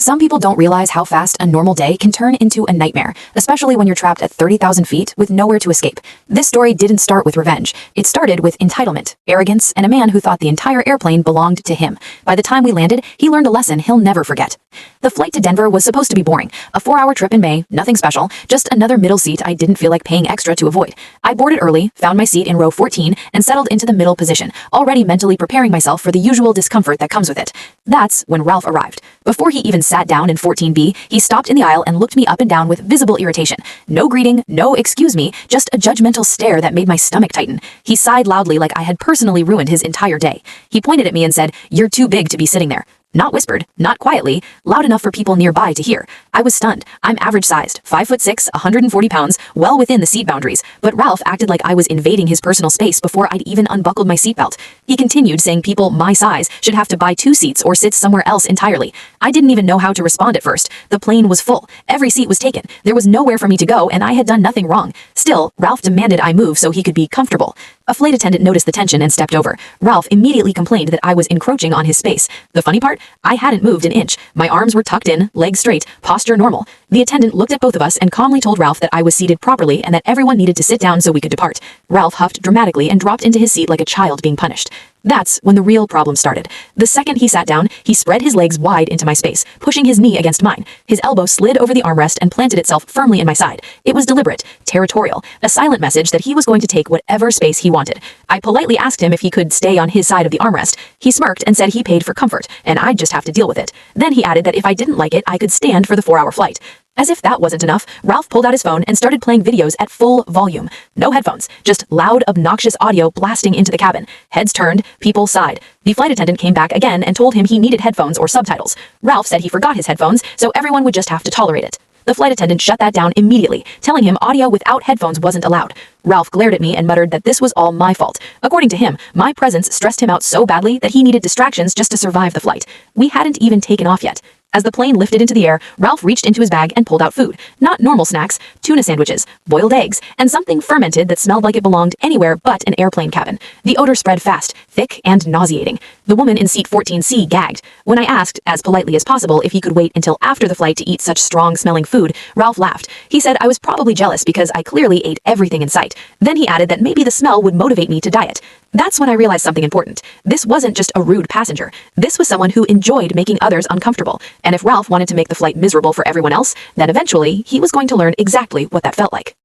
Some people don't realize how fast a normal day can turn into a nightmare, especially when you're trapped at 30,000 feet with nowhere to escape. This story didn't start with revenge. It started with entitlement, arrogance, and a man who thought the entire airplane belonged to him. By the time we landed, he learned a lesson he'll never forget. The flight to Denver was supposed to be boring. A 4-hour trip in May, nothing special, just another middle seat I didn't feel like paying extra to avoid. I boarded early, found my seat in row 14, and settled into the middle position, already mentally preparing myself for the usual discomfort that comes with it. That's when Ralph arrived. Before he even sat down in 14B, he stopped in the aisle and looked me up and down with visible irritation. No greeting, no excuse me, just a judgmental stare that made my stomach tighten. He sighed loudly like I had personally ruined his entire day. He pointed at me and said, "You're too big to be sitting there." Not whispered, not quietly, loud enough for people nearby to hear. I was stunned. I'm average-sized, 5'6", 140 pounds, well within the seat boundaries, but Ralph acted like I was invading his personal space before I'd even unbuckled my seatbelt. He continued saying people my size should have to buy 2 seats or sit somewhere else entirely. I didn't even know how to respond at first. The plane was full. Every seat was taken. There was nowhere for me to go, and I had done nothing wrong. Still, Ralph demanded I move so he could be comfortable. A flight attendant noticed the tension and stepped over. Ralph immediately complained that I was encroaching on his space. The funny part? I hadn't moved an inch. My arms were tucked in, legs straight, posture normal. The attendant looked at both of us and calmly told Ralph that I was seated properly and that everyone needed to sit down so we could depart. Ralph huffed dramatically and dropped into his seat like a child being punished. That's when the real problem started. The second he sat down, he spread his legs wide into my space, pushing his knee against mine. His elbow slid over the armrest and planted itself firmly in my side. It was deliberate, territorial, a silent message that he was going to take whatever space he wanted. I politely asked him if he could stay on his side of the armrest. He smirked and said he paid for comfort, and I'd just have to deal with it. Then he added that if I didn't like it, I could stand for the 4-hour flight. As if that wasn't enough, Ralph pulled out his phone and started playing videos at full volume. No headphones, just loud, obnoxious audio blasting into the cabin. Heads turned, people sighed. The flight attendant came back again and told him he needed headphones or subtitles. Ralph said he forgot his headphones, so everyone would just have to tolerate it. The flight attendant shut that down immediately, telling him audio without headphones wasn't allowed. Ralph glared at me and muttered that this was all my fault. According to him, my presence stressed him out so badly that he needed distractions just to survive the flight. We hadn't even taken off yet. As the plane lifted into the air, Ralph reached into his bag and pulled out food. Not normal snacks, tuna sandwiches, boiled eggs, and something fermented that smelled like it belonged anywhere but an airplane cabin. The odor spread fast, thick, and nauseating. The woman in seat 14C gagged. When I asked, as politely as possible, if he could wait until after the flight to eat such strong-smelling food, Ralph laughed. He said I was probably jealous because I clearly ate everything in sight. Then he added that maybe the smell would motivate me to diet. That's when I realized something important. This wasn't just a rude passenger. This was someone who enjoyed making others uncomfortable. And if Ralph wanted to make the flight miserable for everyone else, then eventually he was going to learn exactly what that felt like.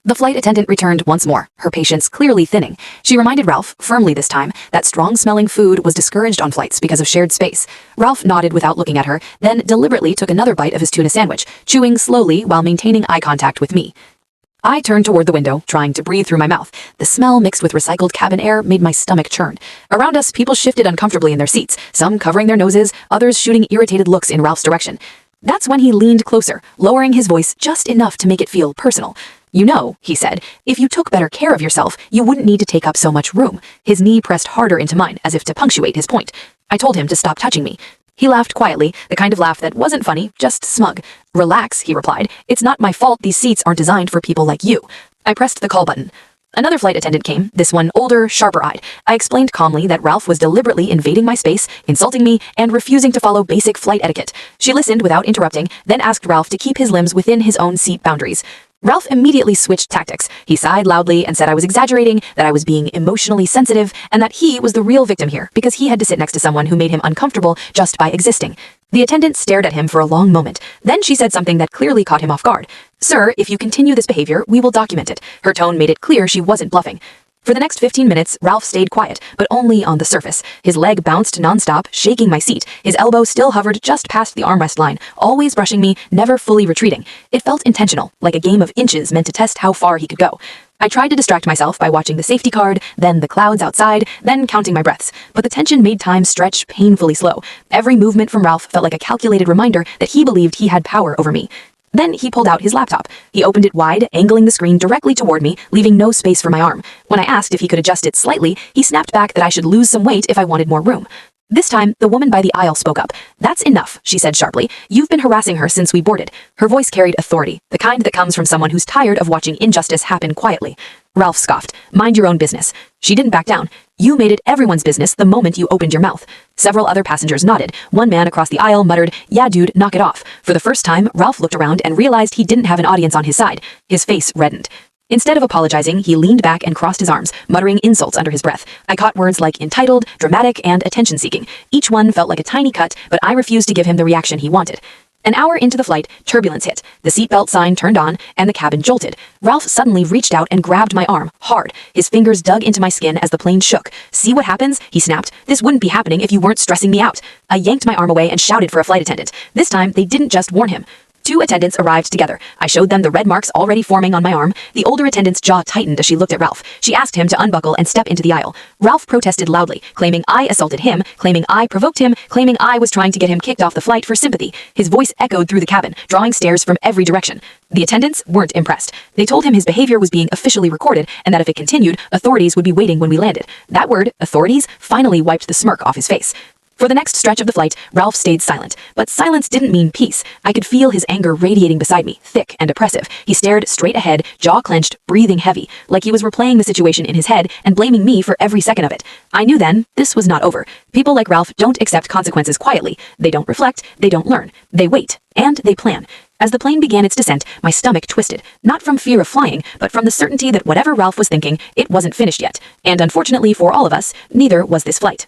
The flight attendant returned once more, her patience clearly thinning. She reminded Ralph, firmly this time, that strong-smelling food was discouraged on flights because of shared space. Ralph nodded without looking at her, then deliberately took another bite of his tuna sandwich, chewing slowly while maintaining eye contact with me. I turned toward the window, trying to breathe through my mouth. The smell mixed with recycled cabin air made my stomach churn. Around us, people shifted uncomfortably in their seats, some covering their noses, others shooting irritated looks in Ralph's direction. That's when he leaned closer, lowering his voice just enough to make it feel personal. "You know," he said, "if you took better care of yourself, you wouldn't need to take up so much room." His knee pressed harder into mine, as if to punctuate his point. I told him to stop touching me. He laughed quietly, the kind of laugh that wasn't funny, just smug. "Relax," he replied. "It's not my fault these seats aren't designed for people like you." I pressed the call button. Another flight attendant came, this one older, sharper-eyed. I explained calmly that Ralph was deliberately invading my space, insulting me, and refusing to follow basic flight etiquette. She listened without interrupting, then asked Ralph to keep his limbs within his own seat boundaries. Ralph immediately switched tactics. He sighed loudly and said I was exaggerating, that I was being emotionally sensitive, and that he was the real victim here because he had to sit next to someone who made him uncomfortable just by existing. The attendant stared at him for a long moment. Then she said something that clearly caught him off guard. "Sir, if you continue this behavior, we will document it." Her tone made it clear she wasn't bluffing. For the next 15 minutes, Ralph stayed quiet, but only on the surface. His leg bounced nonstop, shaking my seat. His elbow still hovered just past the armrest line, always brushing me, never fully retreating. It felt intentional, like a game of inches meant to test how far he could go. I tried to distract myself by watching the safety card, then the clouds outside, then counting my breaths. But the tension made time stretch painfully slow. Every movement from Ralph felt like a calculated reminder that he believed he had power over me. Then he pulled out his laptop. He opened it wide, angling the screen directly toward me, leaving no space for my arm. When I asked if he could adjust it slightly, he snapped back that I should lose some weight if I wanted more room. This time, the woman by the aisle spoke up. "That's enough," she said sharply. "You've been harassing her since we boarded." Her voice carried authority, the kind that comes from someone who's tired of watching injustice happen quietly. Ralph scoffed. "Mind your own business." She didn't back down. "You made it everyone's business the moment you opened your mouth." Several other passengers nodded. One man across the aisle muttered, "Yeah, dude, knock it off." For the first time, Ralph looked around and realized he didn't have an audience on his side. His face reddened. Instead of apologizing, he leaned back and crossed his arms, muttering insults under his breath. I caught words like entitled, dramatic, and attention-seeking. Each one felt like a tiny cut, but I refused to give him the reaction he wanted. An hour into the flight, turbulence hit. The seatbelt sign turned on, and the cabin jolted. Ralph suddenly reached out and grabbed my arm, hard. His fingers dug into my skin as the plane shook. "See what happens?" he snapped. "This wouldn't be happening if you weren't stressing me out." I yanked my arm away and shouted for a flight attendant. This time, they didn't just warn him. Two attendants arrived together. I showed them the red marks already forming on my arm. The older attendant's jaw tightened as she looked at Ralph. She asked him to unbuckle and step into the aisle. Ralph protested loudly, claiming I assaulted him, claiming I provoked him, claiming I was trying to get him kicked off the flight for sympathy. His voice echoed through the cabin, drawing stares from every direction. The attendants weren't impressed. They told him his behavior was being officially recorded and that if it continued, authorities would be waiting when we landed. That word, authorities, finally wiped the smirk off his face. For the next stretch of the flight, Ralph stayed silent. But silence didn't mean peace. I could feel his anger radiating beside me, thick and oppressive. He stared straight ahead, jaw clenched, breathing heavy, like he was replaying the situation in his head and blaming me for every second of it. I knew then, this was not over. People like Ralph don't accept consequences quietly. They don't reflect, they don't learn. They wait, and they plan. As the plane began its descent, my stomach twisted, not from fear of flying, but from the certainty that whatever Ralph was thinking, it wasn't finished yet. And unfortunately for all of us, neither was this flight.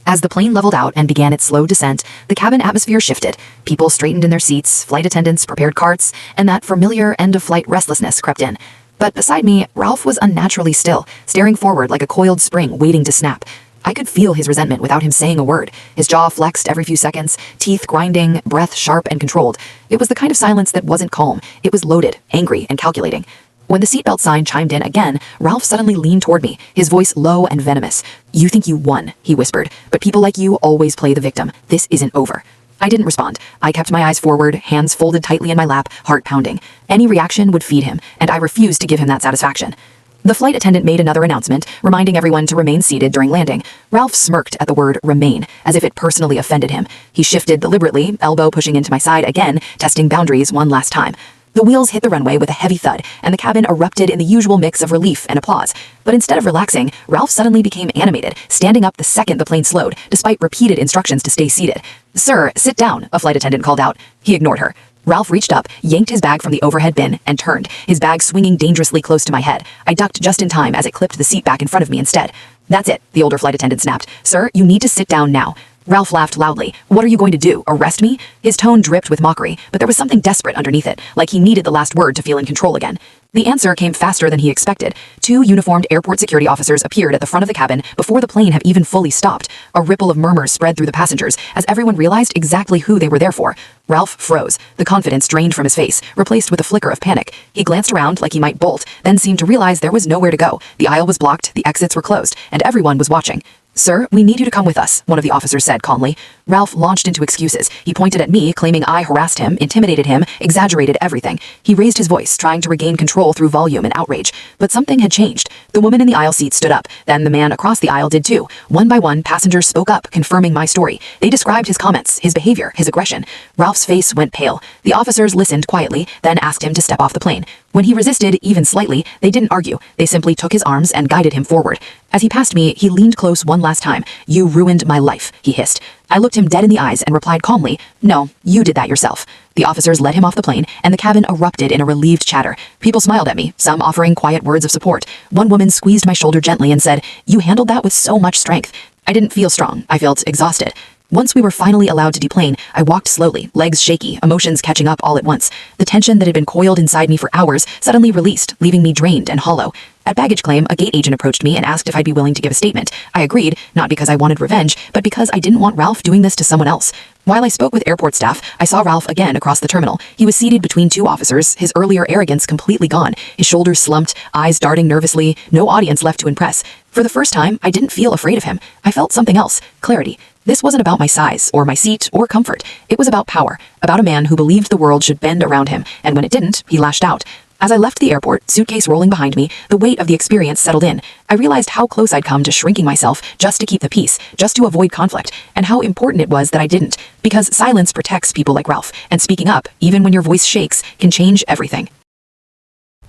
As the plane leveled out and began its slow descent, the cabin atmosphere shifted. People straightened in their seats, flight attendants prepared carts, and that familiar end-of-flight restlessness crept in. But beside me, Ralph was unnaturally still, staring forward like a coiled spring waiting to snap. I could feel his resentment without him saying a word. His jaw flexed every few seconds, teeth grinding, breath sharp and controlled. It was the kind of silence that wasn't calm. It was loaded, angry, and calculating. When the seatbelt sign chimed in again, Ralph suddenly leaned toward me, his voice low and venomous. "You think you won," he whispered, "but people like you always play the victim. This isn't over." I didn't respond. I kept my eyes forward, hands folded tightly in my lap, heart pounding. Any reaction would feed him, and I refused to give him that satisfaction. The flight attendant made another announcement, reminding everyone to remain seated during landing. Ralph smirked at the word remain, as if it personally offended him. He shifted deliberately, elbow pushing into my side again, testing boundaries one last time. The wheels hit the runway with a heavy thud, and the cabin erupted in the usual mix of relief and applause. But instead of relaxing, Ralph suddenly became animated, standing up the second the plane slowed, despite repeated instructions to stay seated. "Sir, sit down," a flight attendant called out. He ignored her. Ralph reached up, yanked his bag from the overhead bin, and turned, his bag swinging dangerously close to my head. I ducked just in time as it clipped the seat back in front of me instead. "That's it," the older flight attendant snapped. "Sir, you need to sit down now." Ralph laughed loudly. "What are you going to do, arrest me?" His tone dripped with mockery, but there was something desperate underneath it, like he needed the last word to feel in control again. The answer came faster than he expected. Two uniformed airport security officers appeared at the front of the cabin before the plane had even fully stopped. A ripple of murmurs spread through the passengers as everyone realized exactly who they were there for. Ralph froze, the confidence drained from his face, replaced with a flicker of panic. He glanced around like he might bolt, then seemed to realize there was nowhere to go. The aisle was blocked, the exits were closed, and everyone was watching. "Sir, we need you to come with us," one of the officers said calmly. Ralph launched into excuses. He pointed at me, claiming I harassed him, intimidated him, exaggerated everything. He raised his voice, trying to regain control through volume and outrage. But something had changed. The woman in the aisle seat stood up. Then the man across the aisle did too. One by one, passengers spoke up, confirming my story. They described his comments, his behavior, his aggression. Ralph's face went pale. The officers listened quietly, then asked him to step off the plane. When he resisted, even slightly, they didn't argue. They simply took his arms and guided him forward. As he passed me, he leaned close one last time. "You ruined my life," he hissed. I looked him dead in the eyes and replied calmly, "No, you did that yourself." The officers led him off the plane, and the cabin erupted in a relieved chatter. People smiled at me, some offering quiet words of support. One woman squeezed my shoulder gently and said, "You handled that with so much strength." I didn't feel strong. I felt exhausted. Once we were finally allowed to deplane, I walked slowly, legs shaky, emotions catching up all at once. The tension that had been coiled inside me for hours suddenly released, leaving me drained and hollow. At baggage claim, a gate agent approached me and asked if I'd be willing to give a statement. I agreed, not because I wanted revenge, but because I didn't want Ralph doing this to someone else. While I spoke with airport staff, I saw Ralph again across the terminal. He was seated between two officers, his earlier arrogance completely gone, his shoulders slumped, eyes darting nervously, no audience left to impress. For the first time, I didn't feel afraid of him. I felt something else, clarity. This wasn't about my size, or my seat, or comfort. It was about power, about a man who believed the world should bend around him, and when it didn't, he lashed out. As I left the airport, suitcase rolling behind me, the weight of the experience settled in. I realized how close I'd come to shrinking myself just to keep the peace, just to avoid conflict, and how important it was that I didn't, because silence protects people like Ralph, and speaking up, even when your voice shakes, can change everything.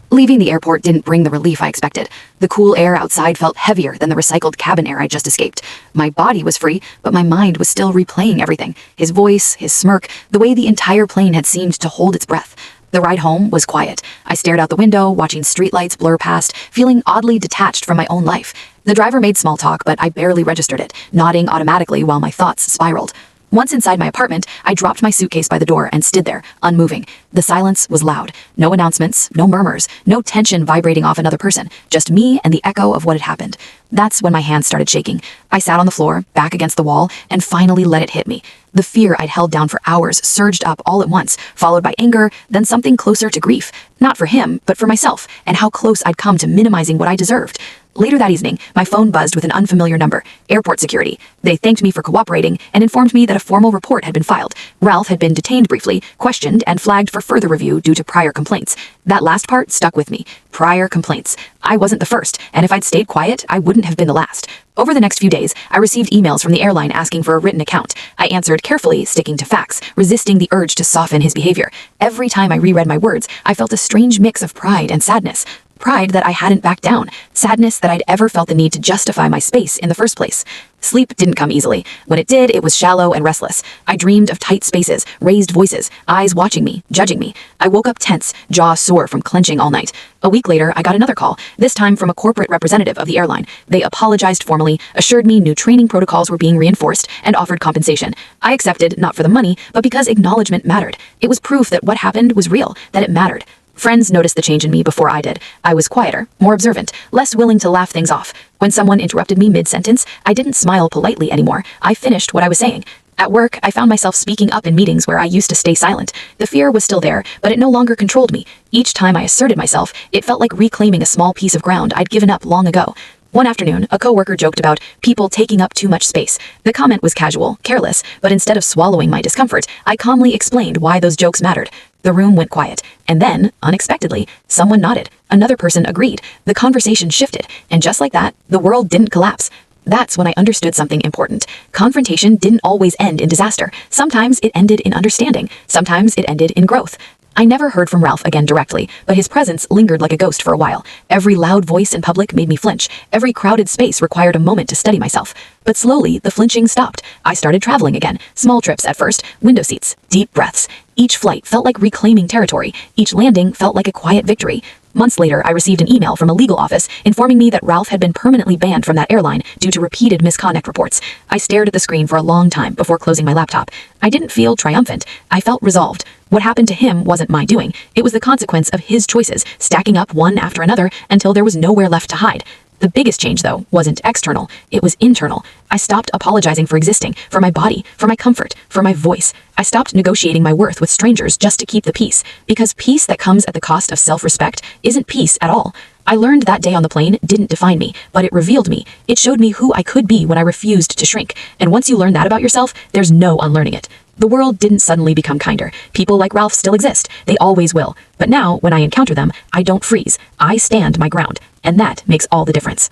Leaving the airport didn't bring the relief I expected. The cool air outside felt heavier than the recycled cabin air I'd just escaped. My body was free, but my mind was still replaying everything. His voice, his smirk, the way the entire plane had seemed to hold its breath. The ride home was quiet. I stared out the window, watching streetlights blur past, feeling oddly detached from my own life. The driver made small talk, but I barely registered it, nodding automatically while my thoughts spiraled. Once inside my apartment, I dropped my suitcase by the door and stood there, unmoving. The silence was loud. No announcements, no murmurs, no tension vibrating off another person. Just me and the echo of what had happened. That's when my hands started shaking. I sat on the floor, back against the wall, and finally let it hit me. The fear I'd held down for hours surged up all at once, followed by anger, then something closer to grief. Not for him, but for myself, and how close I'd come to minimizing what I deserved. Later that evening, my phone buzzed with an unfamiliar number, airport security. They thanked me for cooperating and informed me that a formal report had been filed. Ralph had been detained briefly, questioned, and flagged for further review due to prior complaints. That last part stuck with me. Prior complaints. I wasn't the first, and if I'd stayed quiet, I wouldn't have been the last. Over the next few days, I received emails from the airline asking for a written account. I answered carefully, sticking to facts, resisting the urge to soften his behavior. Every time I reread my words, I felt a strange mix of pride and sadness. Pride that I hadn't backed down. Sadness that I'd ever felt the need to justify my space in the first place. Sleep didn't come easily. When it did, it was shallow and restless. I dreamed of tight spaces, raised voices, eyes watching me, judging me. I woke up tense, jaw sore from clenching all night. A week later, I got another call, this time from a corporate representative of the airline. They apologized formally, assured me new training protocols were being reinforced, and offered compensation. I accepted, not for the money, but because acknowledgement mattered. It was proof that what happened was real, that it mattered. Friends noticed the change in me before I did. I was quieter, more observant, less willing to laugh things off. When someone interrupted me mid-sentence, I didn't smile politely anymore. I finished what I was saying. At work, I found myself speaking up in meetings where I used to stay silent. The fear was still there, but it no longer controlled me. Each time I asserted myself, it felt like reclaiming a small piece of ground I'd given up long ago. One afternoon, a coworker joked about people taking up too much space. The comment was casual, careless, but instead of swallowing my discomfort, I calmly explained why those jokes mattered. The room went quiet, and then, unexpectedly, someone nodded. Another person agreed. The conversation shifted, and just like that, the world didn't collapse. That's when I understood something important. Confrontation didn't always end in disaster. Sometimes it ended in understanding. Sometimes it ended in growth. I never heard from Ralph again directly, but his presence lingered like a ghost for a while. Every loud voice in public made me flinch. Every crowded space required a moment to steady myself. But slowly, the flinching stopped. I started traveling again. Small trips at first, window seats, deep breaths. Each flight felt like reclaiming territory. Each landing felt like a quiet victory. Months later, I received an email from a legal office informing me that Ralph had been permanently banned from that airline due to repeated misconduct reports. I stared at the screen for a long time before closing my laptop. I didn't feel triumphant. I felt resolved. What happened to him wasn't my doing. It was the consequence of his choices, stacking up one after another until there was nowhere left to hide. The biggest change, though, wasn't external. It was internal. I stopped apologizing for existing, for my body, for my comfort, for my voice. I stopped negotiating my worth with strangers just to keep the peace, because peace that comes at the cost of self-respect isn't peace at all. I learned that day on the plane didn't define me, but it revealed me. It showed me who I could be when I refused to shrink. And once you learn that about yourself, there's no unlearning it. The world didn't suddenly become kinder. People like Ralph still exist. They always will. But now, when I encounter them, I don't freeze. I stand my ground. And that makes all the difference.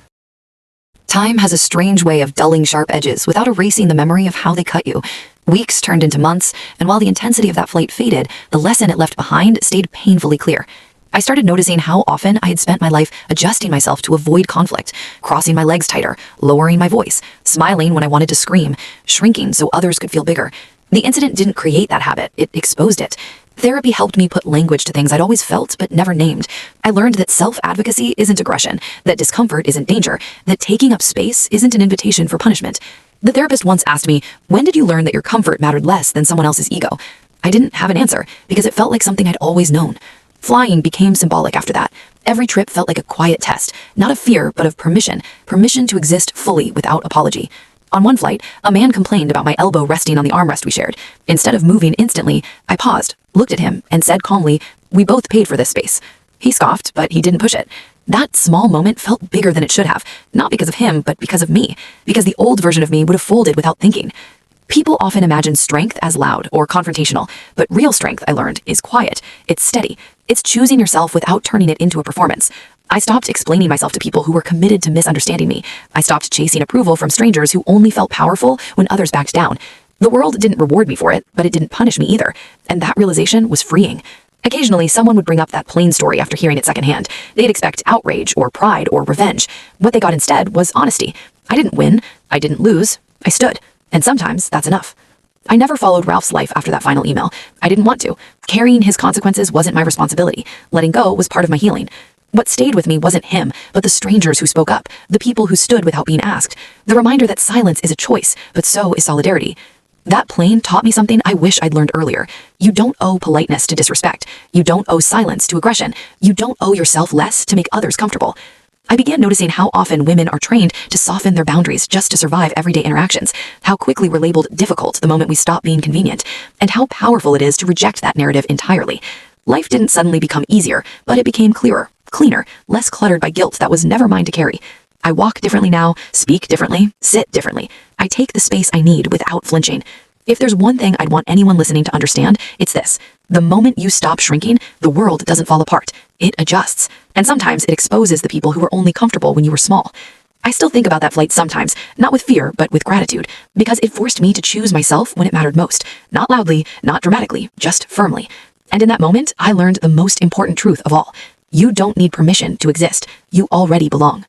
Time has a strange way of dulling sharp edges without erasing the memory of how they cut you. Weeks turned into months, and while the intensity of that flight faded, the lesson it left behind stayed painfully clear. I started noticing how often I had spent my life adjusting myself to avoid conflict, crossing my legs tighter, lowering my voice, smiling when I wanted to scream, shrinking so others could feel bigger. The incident didn't create that habit, it exposed it. Therapy helped me put language to things I'd always felt but never named. I learned that self-advocacy isn't aggression, that discomfort isn't danger, that taking up space isn't an invitation for punishment. The therapist once asked me, when did you learn that your comfort mattered less than someone else's ego? I didn't have an answer, because it felt like something I'd always known. Flying became symbolic after that. Every trip felt like a quiet test, not of fear, but of permission to exist fully without apology. On one flight, a man complained about my elbow resting on the armrest we shared. Instead of moving instantly, I paused, looked at him, and said calmly, "We both paid for this space." He scoffed, but he didn't push it. That small moment felt bigger than it should have, not because of him, but because of me, because the old version of me would have folded without thinking. People often imagine strength as loud or confrontational, but real strength, I learned, is quiet. It's steady. It's choosing yourself without turning it into a performance. I stopped explaining myself to people who were committed to misunderstanding me. I stopped chasing approval from strangers who only felt powerful when others backed down. The world didn't reward me for it, but it didn't punish me either, and that realization was freeing. Occasionally, someone would bring up that plane story after hearing it secondhand. They'd expect outrage or pride or revenge. What they got instead was honesty. I didn't win. I didn't lose. I stood. And sometimes that's enough. I never followed Ralph's life after that final email. I didn't want to. Carrying his consequences wasn't my responsibility. Letting go was part of my healing. What stayed with me wasn't him, but the strangers who spoke up, the people who stood without being asked, the reminder that silence is a choice, but so is solidarity. That plane taught me something I wish I'd learned earlier. You don't owe politeness to disrespect. You don't owe silence to aggression. You don't owe yourself less to make others comfortable. I began noticing how often women are trained to soften their boundaries just to survive everyday interactions, how quickly we're labeled difficult the moment we stop being convenient, and how powerful it is to reject that narrative entirely. Life didn't suddenly become easier, but it became clearer, cleaner, less cluttered by guilt that was never mine to carry. I walk differently now, speak differently, sit differently. I take the space I need without flinching. If there's one thing I'd want anyone listening to understand, it's this. The moment you stop shrinking, the world doesn't fall apart. It adjusts. And sometimes it exposes the people who were only comfortable when you were small. I still think about that flight sometimes, not with fear, but with gratitude, because it forced me to choose myself when it mattered most. Not loudly, not dramatically, just firmly. And in that moment, I learned the most important truth of all. You don't need permission to exist. You already belong.